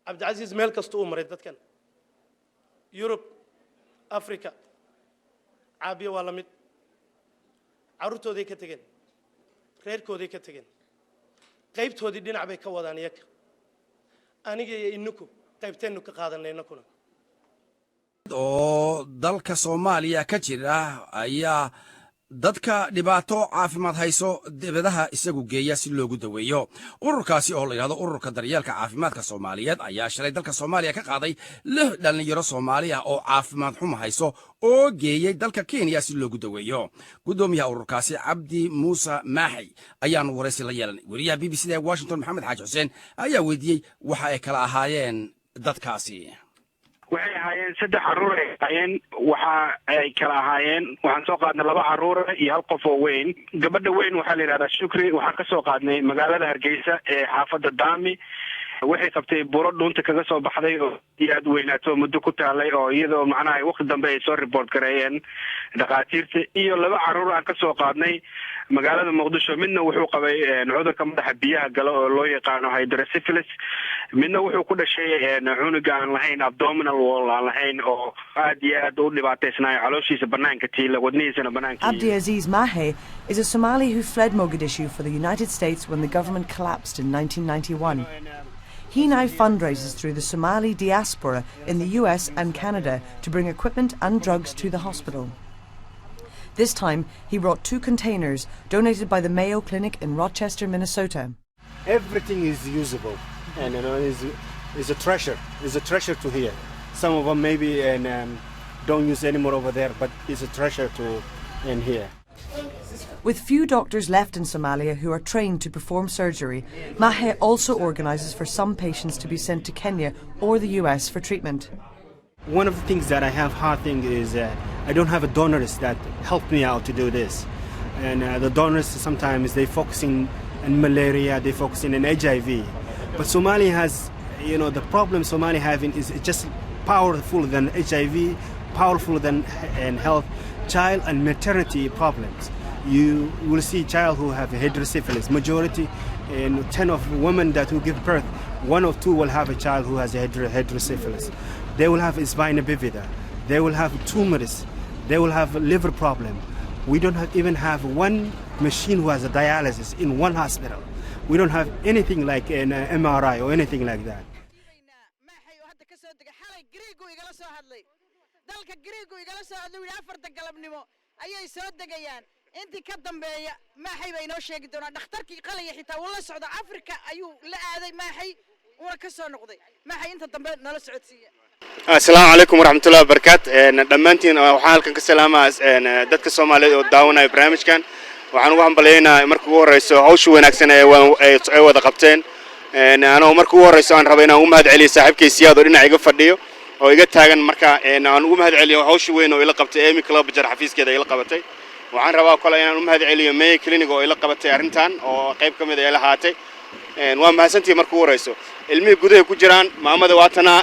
عبد العزيز ميل كستو مريض كان يوروب أفريقيا عابية ولا مد عروتو ذي كتجن غير كودي كتجن قيبت هذي الدين عبيك وضانيك أنا جاي إنكو قيبتين نك قادنا إنكونا oo dalka Soomaaliya ka jira ayaa dadka dhibaato caafimaad hayso dibadaha isagu geeya si loogu daweeyo ururkaasi oo la yiraahdo ururka daryeelka caafimaadka Soomaaliyeed ayaa shalay dalka Soomaaliya ka qaaday lix dhalinyaro Soomaaliya oo caafimaad xumo hayso oo geeyay dalka Kenya si loogu daweeyo gudoomiyaha ururkaasi Cabdi Muuse Maaxi ayaan wareysi la yeelanay wariyaha BBC ee Washington Maxamed Xaaji Xuseen ayaa weydiiyay waxa ay kala ahaayeen dadkaasi waxay ahaayeen saddex caruur ay ahaayeen waxa ay kala ahaayeen waxaan soo qaadnay laba caruur iyo hal qof oo weyn gabadha weyn waxa la yiraahdaa Shukri waxaan ka soo qaadnay magaalada Hargeysa ee xaafadda Daami waxay qabtay buro dhunta kaga soo baxday oo aad weynaato muddo ku taalay oo iyadoo macnaha waqti dambe ay soo report gareeyeen dhaqaatiirta iyo laba caruur aan ka soo qaadnay magaalada Muqdisho midna wuxuu qabay cudurka madaxa biyaha galo oo loo yaqaan hydrocephalus midna wuxuu ku dhashay cunuga aan lahayn abdominal wall aan lahayn oo aad iyo aad u dhibaataysnaa calooshiisa banaanka tiila wadnihiisana banaanka Abdi Aziz Mahe is a Somali who fled Mogadishu for the United States when the government collapsed in 1991. He now fundraises through the Somali diaspora in the US and Canada to bring equipment and drugs to the hospital. This time, he brought 2 containers donated by the Mayo Clinic in Rochester, Minnesota. Everything is usable, and is a treasure. Is a treasure to hear. Some of them maybe don't use anymore over there, but it's a treasure to in here. With few doctors left in Somalia who are trained to perform surgery, Mahe also organises for some patients to be sent to Kenya or the US for treatment. One of the things that I have hard thing is I don't have a donors that help me out to do this, and the donors sometimes they focusing on malaria, they focusing on HIV, but Somalia has, the problem Somalia having is just powerful than HIV, powerful than health, child and maternity problems. You will see child who have hydrocephalus. Majority, in 10 of women that will give birth, 1 or 2 will have a child who has hydrocephalus. They will have spina bifida. They will have tumors. They will have a liver problem. We don't even have one machine who has a dialysis in one hospital. We don't have anything like an MRI or anything like that. intii ka dambeeya maaxay bay inoo sheegi doonaa dhakhtarkii qalaya xitaa wala socda Afrika ayuu la aaday maaxay uu ka soo noqday maaxay inta dambe nala socodsiiya Assalaamu alaykum waraxmatullaahi wabarakaatuh dhamaantiin waxaan halkan ka salaamaa dadka Soomaaliyeed oo daawanaya barnaamijkan waxaan ugu hambalyeynaa markii ugu horeyso hawsha wanaagsan ay wada qabteen anoo markii ugu horeyso aan rabay inaan u mahad celiyo saaxiibkay Siyaad oo dhinaca iga fadhiyo oo iga taagan marka aan ugu mahad celiyo hawsha weyn oo ila qabtay Amy Club jar xafiiskeeda ila qabatay waxaan rabaa kale inaan u mahad celiyo Mayo Clinic oo ila qabatay arintan oo qayb kamid ah lahaatay waa mahadsantii markii ugu horeyso ilmihi gudaha ku jiraan maamada waatana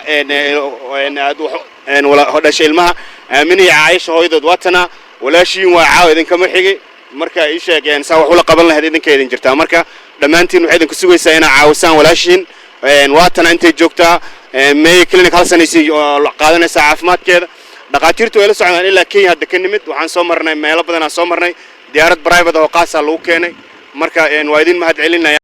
wala hodashay ilmaha aamini Aisha hooyadood waatana walaashiin waa caaw idin kama xigay marka ay sheegeen saa wax ula qaban lahayd idinka idin jirtaa marka dhamaantiin waxay idin ku sugaysaa inaa caawisaan walaashiin waatana intay joogtaa Mayo Clinic hal sanaysi qaadanaysa caafimaadkeeda dhaqaatiirtu ay la socdaan ilaa Kenya hadda ka nimid waxaan soo marnay meelo badan aan soo marnay diyaarad private oo qaas ah lagu keenay marka waa idin mahad celinaya